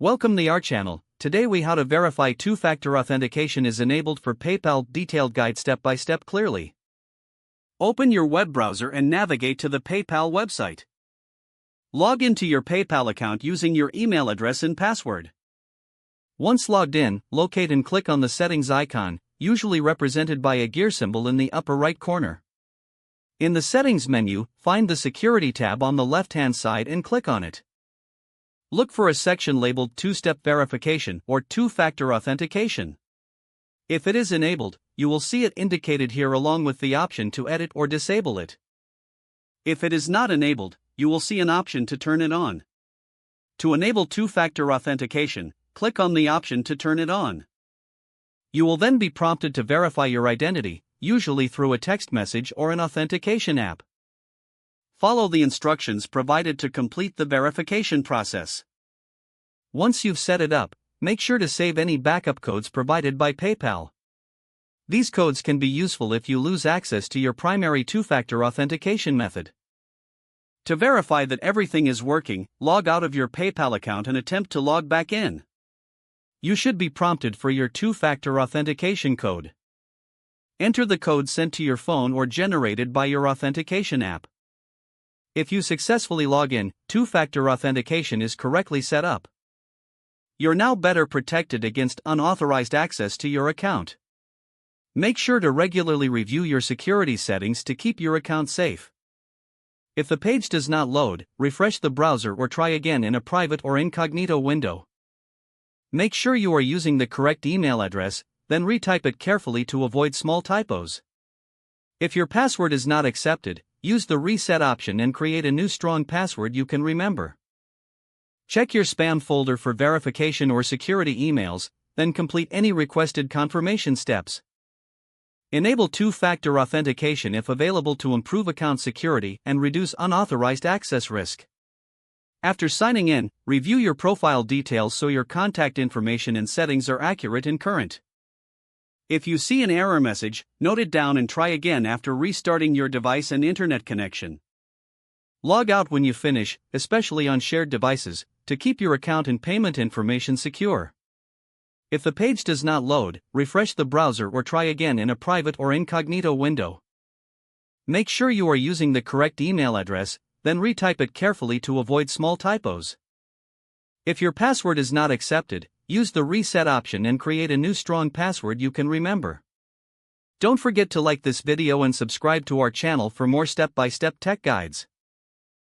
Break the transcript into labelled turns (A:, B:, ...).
A: Welcome to our channel. Today we how to verify two-factor authentication is enabled for PayPal. Detailed guide step by step clearly. Open your web browser and navigate to the PayPal website. Log into your PayPal account using your email address and password. Once logged in, locate and click on the settings icon, usually represented by a gear symbol in the upper right corner. In the settings menu, find the security tab on the left-hand side and click on it. Look for a section labeled two-step verification or two-factor authentication. If it is enabled, you will see it indicated here along with the option to edit or disable it. If it is not enabled, you will see an option to turn it on. To enable two-factor authentication, click on the option to turn it on. You will then be prompted to verify your identity, usually through a text message or an authentication app. Follow the instructions provided to complete the verification process. Once you've set it up, make sure to save any backup codes provided by PayPal. These codes can be useful if you lose access to your primary two-factor authentication method. To verify that everything is working, log out of your PayPal account and attempt to log back in. You should be prompted for your two-factor authentication code. Enter the code sent to your phone or generated by your authentication app. If you successfully log in, two-factor authentication is correctly set up. You're now better protected against unauthorized access to your account. Make sure to regularly review your security settings to keep your account safe. If the page does not load, refresh the browser or try again in a private or incognito window. Make sure you are using the correct email address, then retype it carefully to avoid small typos. If your password is not accepted, use the reset option and create a new strong password you can remember. Check your spam folder for verification or security emails, then complete any requested confirmation steps. Enable two-factor authentication if available to improve account security and reduce unauthorized access risk. After signing in, review your profile details so your contact information and settings are accurate and current. If you see an error message, note it down and try again after restarting your device and internet connection. Log out when you finish, especially on shared devices, to keep your account and payment information secure. If the page does not load, refresh the browser or try again in a private or incognito window. Make sure you are using the correct email address, then retype it carefully to avoid small typos. If your password is not accepted, use the reset option and create a new strong password you can remember. Don't forget to like this video and subscribe to our channel for more step-by-step tech guides.